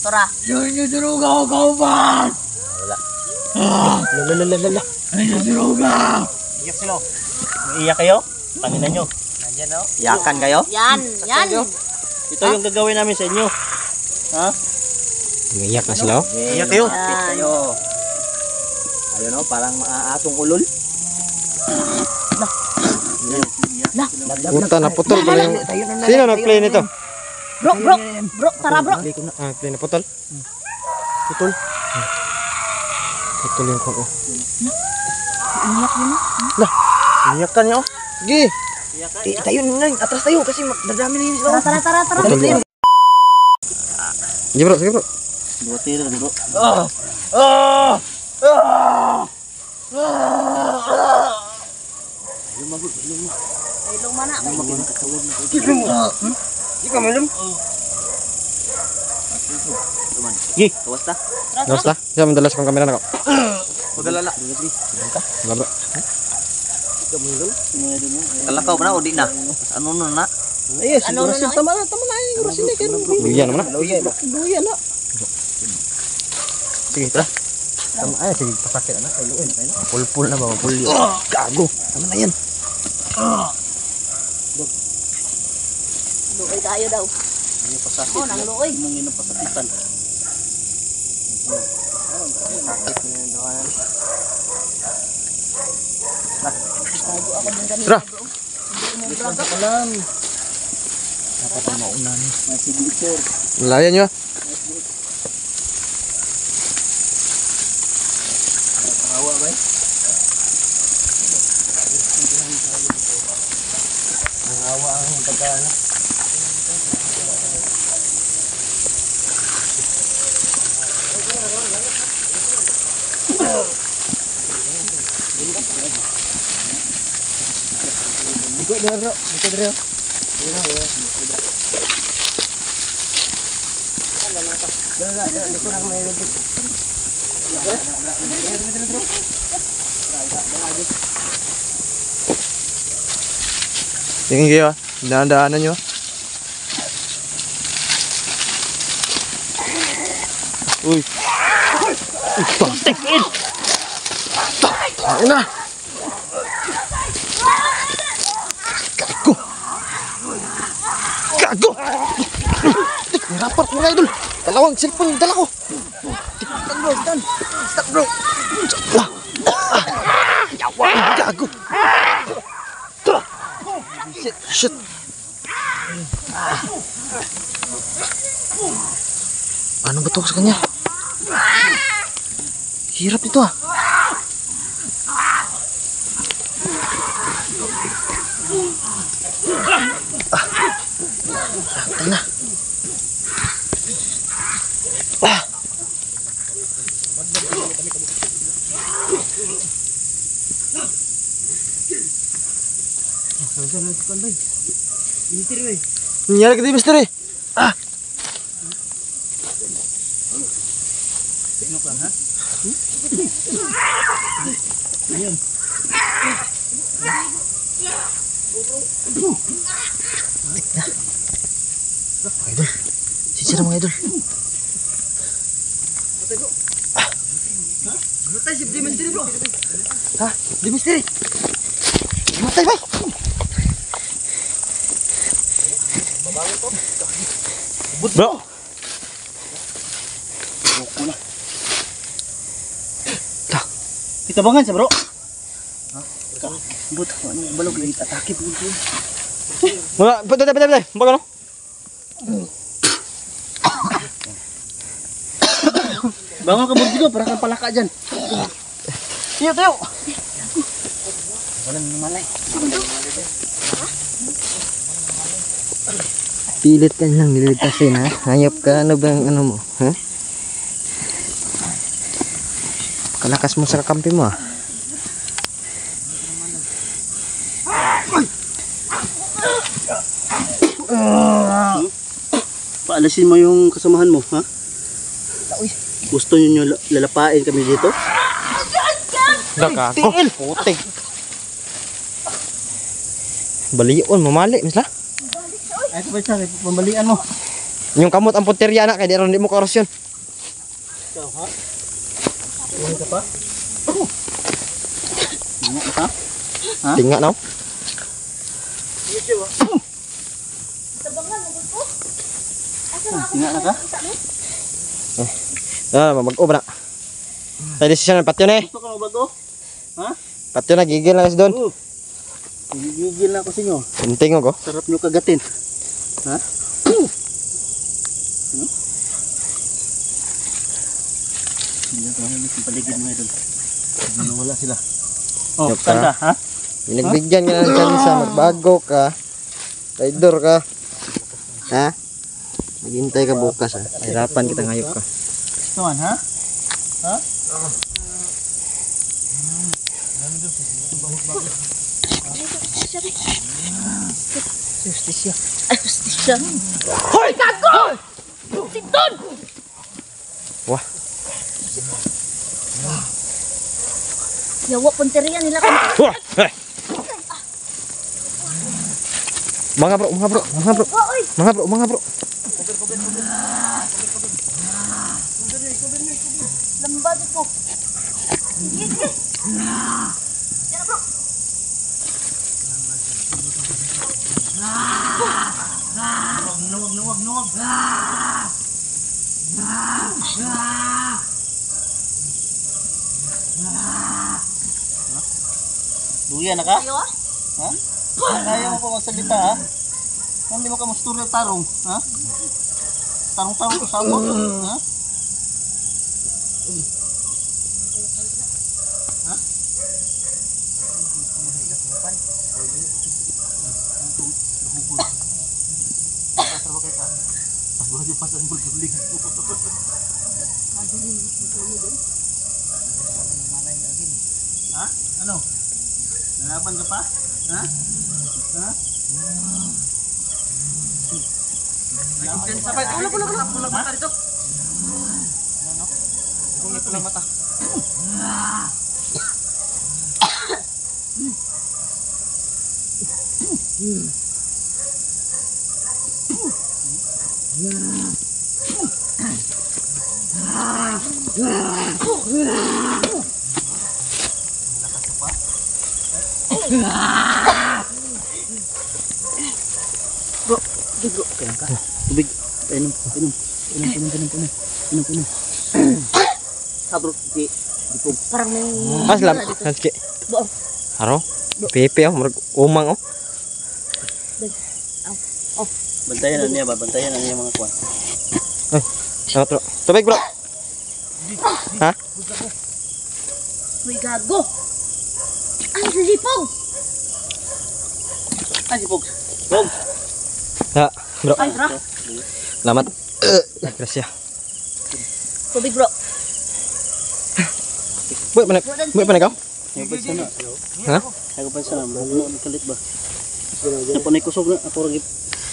Tora. Yun yung droga ko, kauban! Wala. Lala. Ay, yung droga! Iyak sila. Iiyak kayo? Tanginan nyo. Nandiyan o. Iyakan kayo? Yan. Ito yung gagawin namin sa inyo. Ha? Iyak na sila o. Iyak kayo. Yan. Kayo. Ayun o, parang maaatong ulol. Puta na putol pala yung... Sino nag-play nito? Bro, tara bro. Play na putol. Putol yung ko. Iyak mo na. Iyak ka niya o. Sige. Tayo na, atras tayo kasi dadami na yun sila. Tara. Putol yun. Sige bro. Dua tira, bro. Ay, lumana. Ika minum. Gi, kawas ta. Basta. Siya madalas kong kamera na ko. Paglalala. Wala bro. Kalakaw pa na o di na? Ano na? Ayos, Ano na? tama na. Orasin na kayo. Luyan naman na. Luyan na. Sige, tara. Tama ay sige pasakit na kay luyan kay. Pulpul na ba? Pulyo. Gago. Tama na yan. Luoy tayo daw. Ano pasakit? Oh, nang luoy. Mungin pasakitan. Tago ako din kanina. Tara. Alam. Dapat ang mauna ni. Signature. Layan nyo. Hawa ba? Hawa ang pagkaano. Dito dito. Tingin kayo. Daan-daanan nyo. Uy. Pastik in. Ayun na. Gago. Raport mga idol. Dalawang cellphone yung dala ko. Stop bro. Gago. Shit. Ano ba to sa kanya? Hirap ito ah. Saktan na. Nangyari ka di mister eh. Idol. Sisira mga idol. Matay si Di Mystery bro. Ha? Di mister eh. Matay ba? Bro. Kita bangan sa bro. But balog lagi atake po. Wala, patay. Baga no? Bangon ka bud para kang palaka diyan. Tayo. Walang malay. Pilit ka lang niligtasin ha. Hayop ka, ano bang ano mo? Ha? Kalakas mo sa kakampi mo ah. Paalasin mo yung kasamahan mo, ha? Gusto niyo lalapain kami dito? Daka ako. Putik. Balion, mamali, misla. Ay, ito ba siya? Pambalian mo. Yung kamot ang punteriya na, kaya di ron di mo karosyon. Ikaw, ha? Buhay ka pa? Tinga ka? Ha? Tinga na. Tinga na ka? Mag-o ba na? Tayo desisyon, patyo na eh. Gusto ka mabago? Ha? Patyo na, gigil na kasi doon. Gigil na ako sa inyo. Tingog ko. Sarap nyo kagatin. Ha? Hindi na tayo yung paligid mo idol. Nawala sila. Oh, Yok ka. kanda, ha? Pinagbigyan ka na ng tsansa, magbago ka. Traidor ka. Ha? Maghintay ka bukas ha. Hirapan kita ngayok ka. Ito man, ha? Ha? Justisya. Ay, justisya. Hoy, kago! Sinton! Wah. Yawa, punteriya nila ka. Wah. Mga bro, mga bro, mga bro. Oy! Mga bro, mga bro. Lambad ko. Sige. Yan bro. Nuwag. Luya na ka? Ayo ah. Ha? Kaya mo pa magsalita, ha? Hindi mo ka musturya tarong, ha? Tarong-tarong ko sa mo, ha? Ha? Ha? Ano? Nalaban ka pa? Ha? Ha? Sabay, ulang mata dito. Ano? Ulang mata. Bro, kailan ka? Tubig. Inom. Bro, dipog. Parang may... Aslam, sanski. Bo. Haro? Pepe oh, umang oh. Bantayan na niya mga kuwan. Salamat bro. Tubig bro. Ha? Uy, gago. Ay, sisipog. Ay, si Pog. Pog. Ha, bro. Ay, bro. Salamat. Gracias. Tubig, bro. Buat mana kau? Ay, pa sana. Ha? Ay, pa sana. Ano kalit ba? Sa panay kusog na ako rin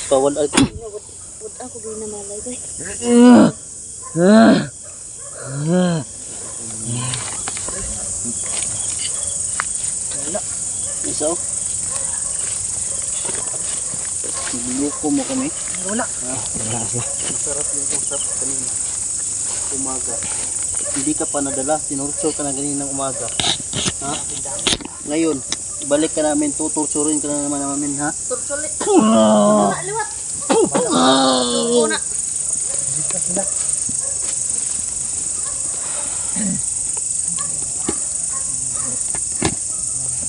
bawal ay. Wad ako gawin na malay, boy. Isaw. Niluluko mo kami. Wala. Masarap yung usap kanina. Umaga. Hindi ka pa nadala. Tinurso ka na ganinang umaga. Ha? Ngayon, balik ka namin. Tutursurin ka na naman namin, ha? Tursulit. Wala, liwat. Una.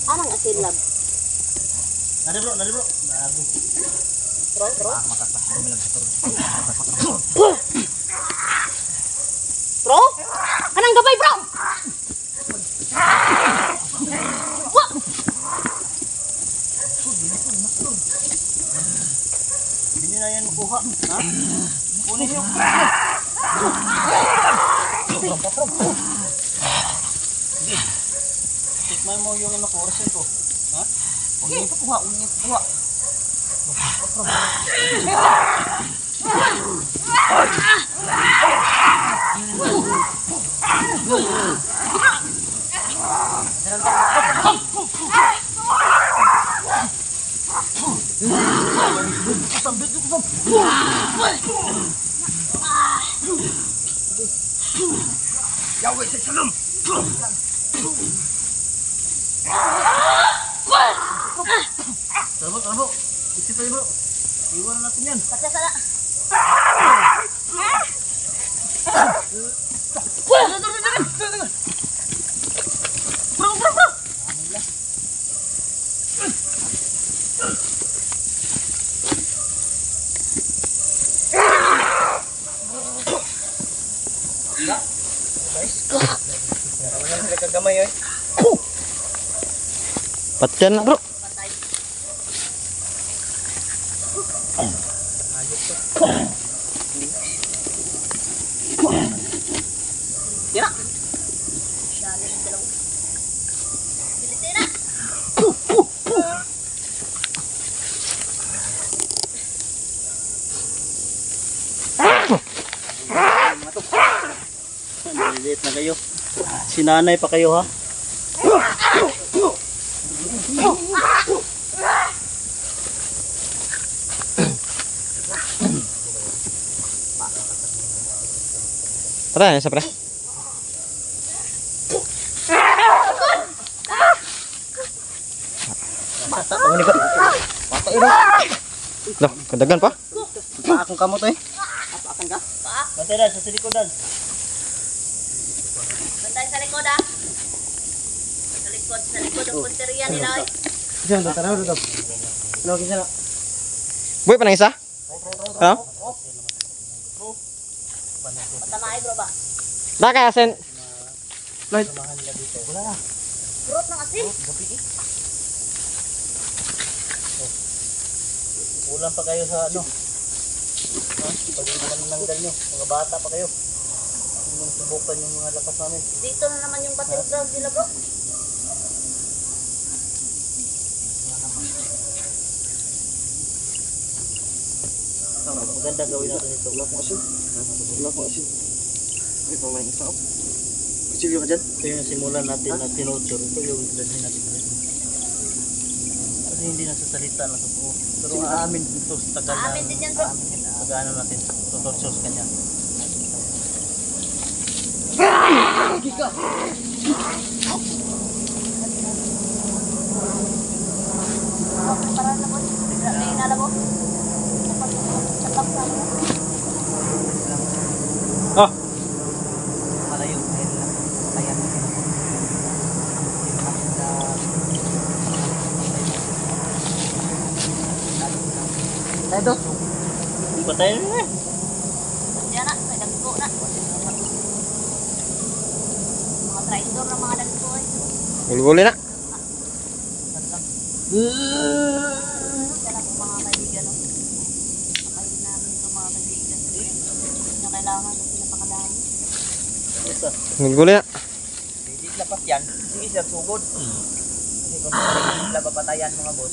Anong asin lab? Nari bro. Bago. Bro. Bro? Anong gabay, bro? Wah! Hindi nyo na yan makuha. Ha? Kunin nyo. Tikman mo yung ano ko, orasin ko. Ha? Huwag nyo pakuha. Tara bro. Isip tayo bro. Iwan na natin yan. Patsasala. Kagamay eh. Patyan na bro. Tira. Challenge dalawa. Bilisina. Maliliit na kayo. Sinanay pa kayo ha. Tara, isa pre. Loh, kadagan pa? Paakong kamot eh. Paakan ka? Bantay na sa silikodan. Bantay sa likod ah. Sa likod ang punteriya nila eh. Diyan, tara dito. Ano kisa na? Boy, pa nang isa? Ano? Matamay bro ba? Daka, asin. Light. Fruit ng asin. Kulang pa kayo sa ano? Pag-iwan ng nyo. Mga bata pa kayo. Yung subukan yung mga lapas namin. Dito na naman yung battleground nila bro. Maganda gawin natin ito. Wala kong asin. Wala kong asin. Ito may isa. Kutsilyo ka dyan? Ito yung simulan natin na tinuturo. Ito yung dalhin natin. Kasi hindi nasasalita na sa buo. Pero aamin dito sa tagal na. Aamin din yan bro. Pag-ano natin. Tutorsos ka niya. Para na po. May nala mo. Oh, Malayo. Ayan. Ito. Patay na eh. Yan na. May dagko na. Mga traitor na mga dagko eh. guli-guli na. Yan na po mga kaibigan. Pakain namin ito mga kaibigan. Yung kailangan pinapakalain. Ito. Guli-guli na. Hindi lapas yan. Sige sir, sugod. Kasi kung sila papatayan mga boss.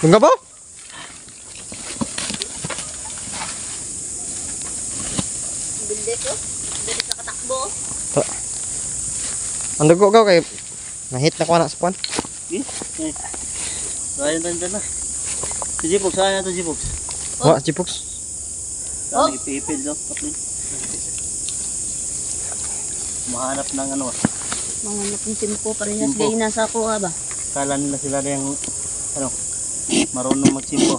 Yung gabaw? Bilis oh. Bilis na katakbo. Ang dugo ka kay nahit na ko na sa puwan. Ryan tanda na. Si Jipox, saan na ito Jipox? Wa, Chipox. Oh. Saan ipipil daw? Mahanap ng ano. Mga napong simpo. Parehas gay nasa ako ba? Kala nila sila na yung ano, marunong magsimpo.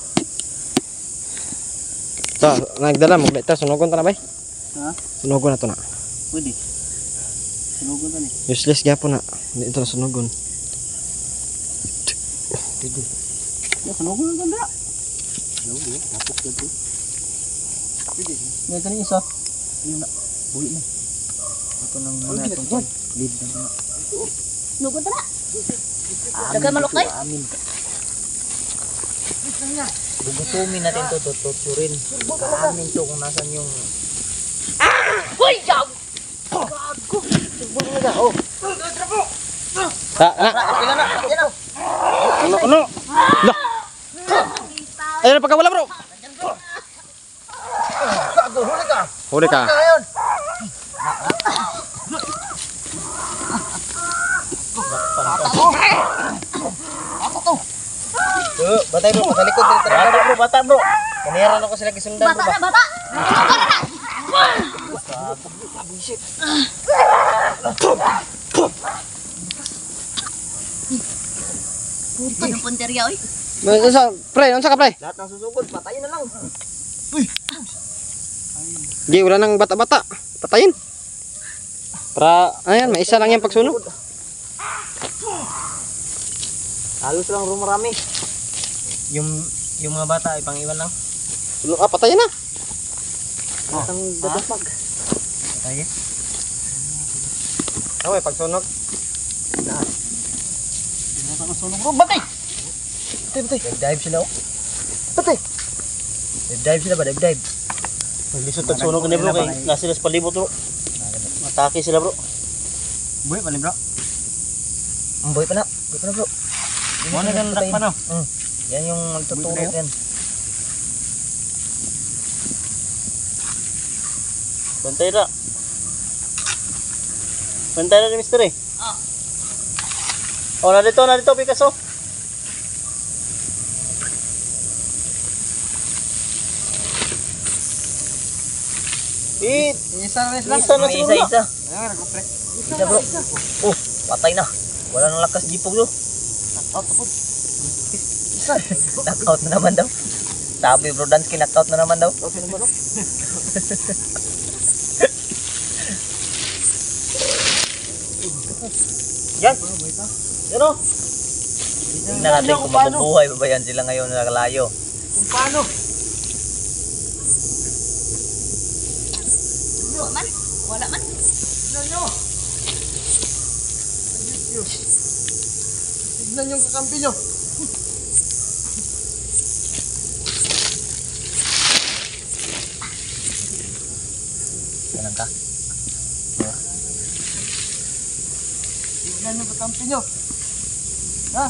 Ta, nagdala mo ta sunugon ta na bay. Ha? Sunugon na to na. Pwede. Sinugon ka ni. Useless gyapon na. Hindi ito na sunugon. Sinugon ka na. Tapos ka ito. Pwede. Ngayon ka ni isa. Yun na. Buhi na. Ito nang muna itong lead na muna. Nugon ta na. Dagan malukay. Amin. Bugutumin natin to, tuturin. Amin to kung nasan yung... Hoy! Yaw! Oh! Ta, na. Ilan na? Yan na! Ano? Lah. Ayun pagkawala bro. Gago, huli ka! Huli ka. Ngayon! Batay bro, patalikod dito. Bata bro, bata bro. Kaniran ako sila kisundan Bata bro. na, bata! Nugon na! Puto ng punterya, oy. Unsa ka pre? Lahat ng susugod, patayin na lang. Di wala nang bata-bata. Patayin. Para ayan, may isa lang yung pagsunog. Halos lang rumarami. Yung mga bata ay pang-iwan lang. Sunog patayin na. Ang dadapag. Patayin. Okay, pagsunog. Pinata ng sunog bro, batay! Batay. Dive sila oh. Batay! Dive sila ba? Dive. Lisod tag sunog ni bro, kay nasa sila sa palibot bro. Matake sila bro. Boy pa ni bro. Boy pa na. Boy pa na bro. Mo na gan pa no. Yan yung magtuturo yan. Bantay ra. Bantay ra ni Mister eh. Oh, na dito Picasso. Isa na siguro. Isa. Isa bro. Oh, patay na. Wala nang lakas jipog lo. Knockout na naman daw. Sabi bro Dansky, knockout na naman daw. Okay naman bro. Yan. Yan o. Tingnan natin kung mabubuhay pa ba yan sila ngayon na kalayo. Kung paano? Wala man. Wala man. Tignan yung kakampi nyo. Ganun ka? Tignan yung kakampi nyo. Ha?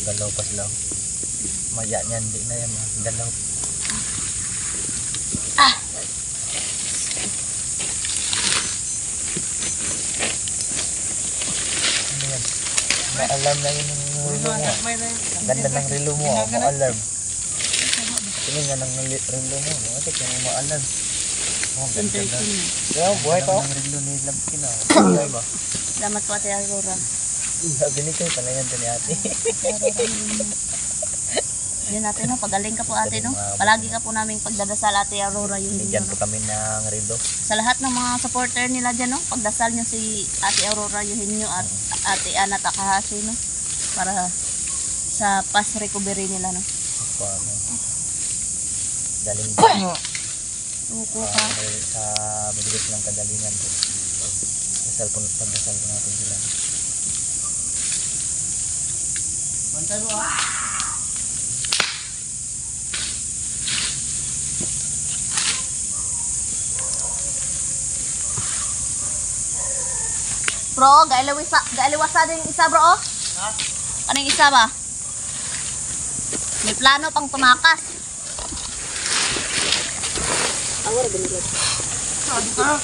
Galaw pa sila. Maya niyan, di na yan. Galaw. Ano yan? May alarm na yun yung relo mo. Ganda ng relo mo. Mo alarm. Tingin nga ng relo mo. Matik yung mo alarm. Oh, ganda na. Yeah, buhay pa. Ang relo ni Lampkin na. Buhay ba? Salamat po Ate Aurora. Sabi ni Kay, palayan to ni ate. Yun natin no, pagaling ka po ate no. Palagi ka po naming pagdadasal Ate Aurora yun din Bigyan no. po kami ng relo. Sa lahat ng mga supporter nila dyan no, pagdasal nyo si Ate Aurora Eugenio at Ate Ana Takahashi no. Para sa fast recovery nila no. Paano? Galing Suko ka. sa bilis ng kagalingan po. Pagdasal po natin sila. Bantay mo ha. Bro, gailiwasa din yung isa bro oh. Ha? Ano yung isa ba? May plano pang tumakas. Awar ganito. Sabi ka.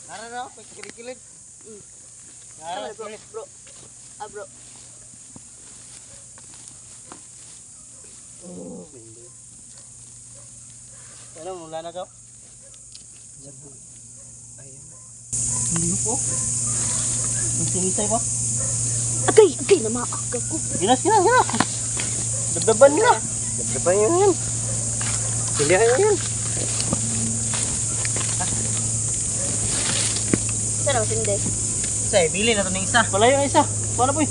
Nara na, pagkikilig. Nara bro. Bro. Ah bro. Ano, mula na ka? Hindi po. Ang sinisay ba? Agay na maakag ko. Ginas. Dabdaban nila. Dabdaban yun yan. Pilihan yun yan. Isa na masindi. Say, bili na to ng isa. Palayo na isa. Paano po eh?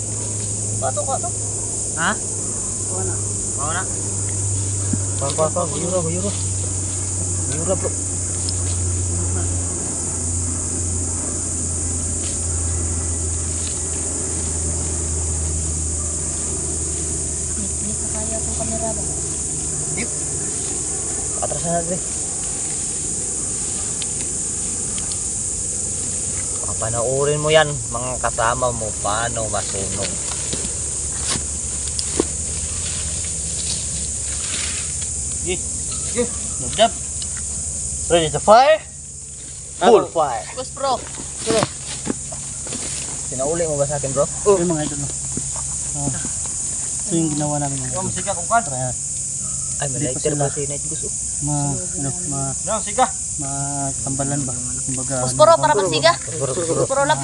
Pato ka to. Ha? Wala. Mau na. Buyura bro. Hindi ka kaya itong kamera ba? Atrasan natin. Panoorin mo yan, mga kasama mo, paano masunog. Dabdab. Ready to fire? Full fire. Kus bro. Sinauli mo ba sa akin, bro? Ito yung mga idol. No? Ito yung ginawa namin. Siga kung kan. Ay, may Hindi pa lighter sila. ba si Night Gusto? Siga. Matambalan ba? Kumbaga. Pusporo para magsiga. Pusporo lab.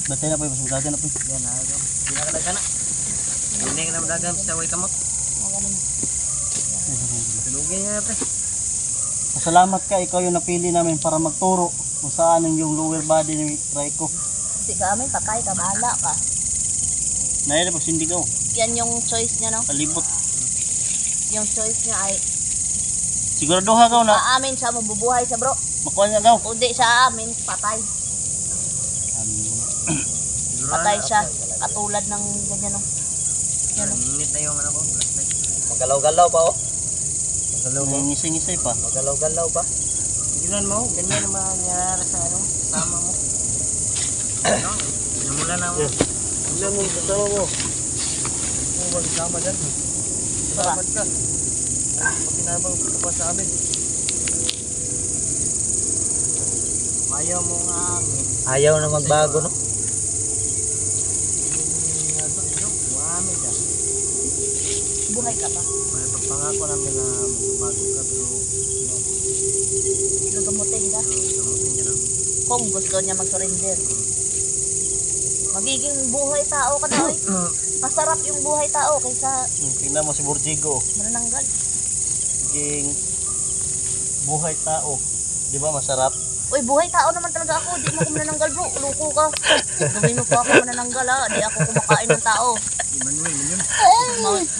Batay na po yung mas na po. Yan, agam. Pinakadagan na. Hindi ka na madagan sa way kamot. Tulugin niya, pre. Salamat ka, ikaw yung napili namin para magturo kung saan yung lower body ni Raiko. Hindi kami, patay ka, bahala ka. Nahira po, hindi ko. Yan yung choice niya, no? Palibot. Yung choice niya ay Sigurado ha ka na. aamin siya, mabubuhay siya, bro. Makuha niya gaw. Kung di siya aamin, patay. Patay siya. Katulad ng ganyan, no? Yan, no? Init na yung ano ko. Magalaw-galaw pa, oh. Magalaw mo. Ngisay-ngisay pa. Magalaw-galaw pa. Tignan mo, ganyan ang mangyayari sa ano, kasama mo. Ano? Namula na mo. Tignan mo, kasama mo. Kung magsama dyan. Salamat ka. Pakinabang ka pa sa amin. Ayaw mo nga amin. Ayaw na magbago, no? Amin dyan. Buhay ka pa. May pagpangako namin na magbabago ka, pero Gagamutin ka. samutin ka na. Kung gusto niya mag-surrender. Magiging buhay tao ka na, oy. Masarap yung buhay tao kaysa Tingnan mo si Borjigo. manananggal. Naging buhay tao. Di ba masarap? Uy, buhay tao naman talaga ako. Di mo ako manananggal, bro. Luko ka. Gawin mo pa ako manananggal, ha. Di ako kumakain ng tao. Manuel, yun.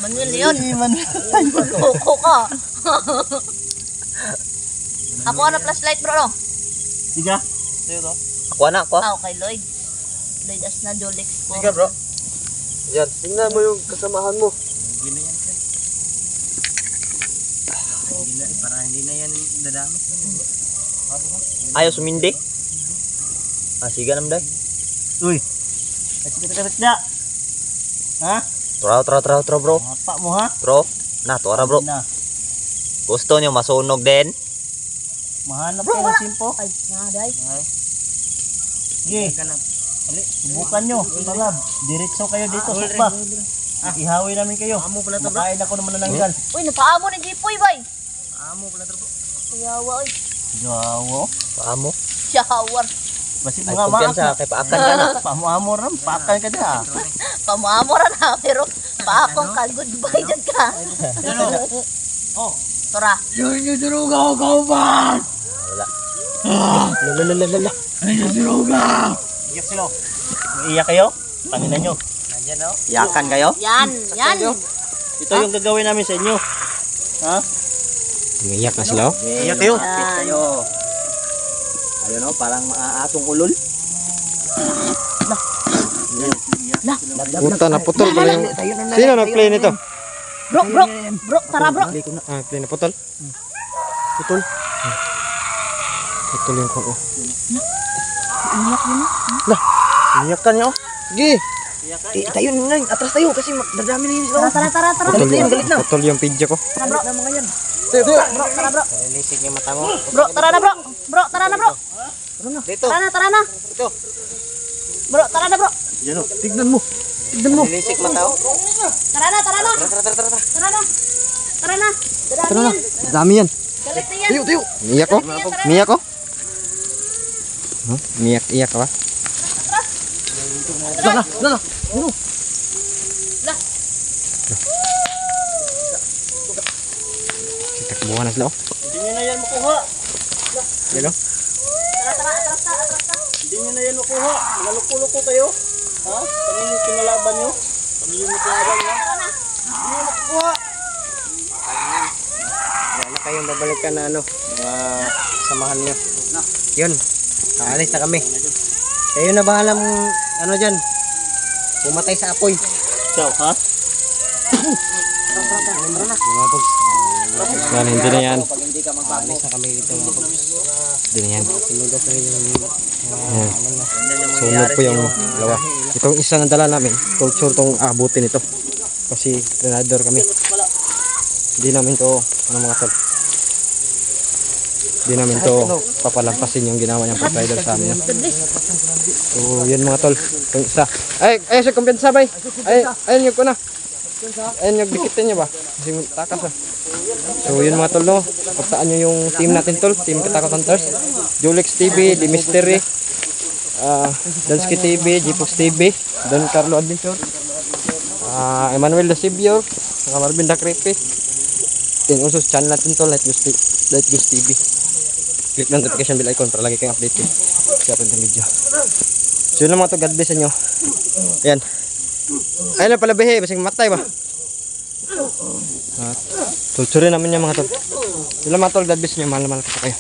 Manuel yun. Man. Luko ka. Ako na flashlight, bro, no? Tiga. Sa'yo to. Ako na, ako. Ah, kay Lloyd. Lloyd Asna, Jolix po. Sige, bro. Yan. Tingnan mo yung kasamahan mo. Hindi na yan, pre. Hindi na, para hindi na yan dadami. Ayaw sumindi? Ah, sige naman day. Uy. Kasi na. Ha? Tro, bro. Apa mo ha? Bro, na, tuwara, bro. Na. Gusto niyo masunog din? Mahanap Bro, kayo wala. ng simpo. Ay, naday. Sige. Subukan nyo. Mga diretso kayo dito. Sukba. Ihawi namin kayo. Amo pala to, bro. Makain ako naman nananggal. Uy, napaamo ni Jipoy, bay. Amo pala to, bro. Kuyawa, oy. Jawo. Paamo? Showers. Basi Ay, mga kumpiyansa maak. kay paakan ka na. Pamuamor na. Paakan ka na. Pamamora na, pero paakong ka. Goodbye dyan ka. Oh. Tora. Yun yung durugaw, kauban! Wala. Lalalala. Ay, yung durugaw! Iyak sila. Iyak kayo? Tanginan nyo. Nandiyan, no? Yakan kayo? Yan, yan. Ito yung gagawin namin sa inyo. Ha? Iyak na sila, oh. Iyak kayo. Yan. Ayun, no? Parang maaatong ulol. Puta, naputol pala yung... Sino nag-play nito? Bro, tara bro. Ah, play na putol. Putol. Putol yung ko. Iyak mo na. Iyak ka niya, oh. Sige. Tayo na, atras tayo kasi dadami na yun sila. Tara. Putol yung video ko. Tara bro. Tayo. Tara bro. Nalisig yung mata mo. Bro, tara na bro. Bro, tara na bro. Dito. Tara na. Ito. Bro, tara na bro. Yan o. Tignan mo. Nalisig mata, oh. Tara na. Tara. Tara na. Tara na. Dami yan. Galit na yan. Tayo. Miyak ko. Miyak ko. Huh? Miyak ka ba? Tara. Takbuhan na sila, oh. Hindi nyo na yan makuha. Yan, oh. Tara, atras ka. Hindi nyo na yan makuha. Naluko-luko kayo. Ha? Kanino yung kinalaban nyo? Kanino yung kinalaban nyo? Hindi nyo makukuha. Wala kayong babalikan na ano, mga samahan nyo. Yun, aalis na kami. Kayo na bahala mong ano dyan, pumatay sa apoy. Ikaw, ha? Yan, hindi na yan. Pag hindi ka magbago, aalis na kami dito mga pags. Hindi na yan. Sinudas na yung Yan. Sunog po yung dalawa. Itong isa na dala namin, sure tong abutin ito. Kasi grenador kami. Hindi namin to, ano mga tol. Hindi namin to papalampasin yung ginawa niyang pag-rider sa amin. So, yun mga tol. Yung isa. Ay, siya kumpiyansa ba? Ayun yung kuna. Ayun yung dikitin niya ba? Kasi takas ah. So, yun mga tol, no. Pagtaan nyo yung team natin tol. Team Katakot Hunters. Julix TV, The Mystery, Dansky TV, Jipox TV, Don Carlo Adventure, Emmanuel the Savior, Marvin the Creepy. Then also sa channel natin to, Light Goose TV. Click ng notification bell icon para lagi kayong updated sa ating video. So yun lang mga to, God bless sa inyo. Ayan. Ayun na pala behe, basing matay ba? Tulsurin namin yung mga tol. Yun lang mga tol, God bless nyo, mahal na mahal ko sa kayo.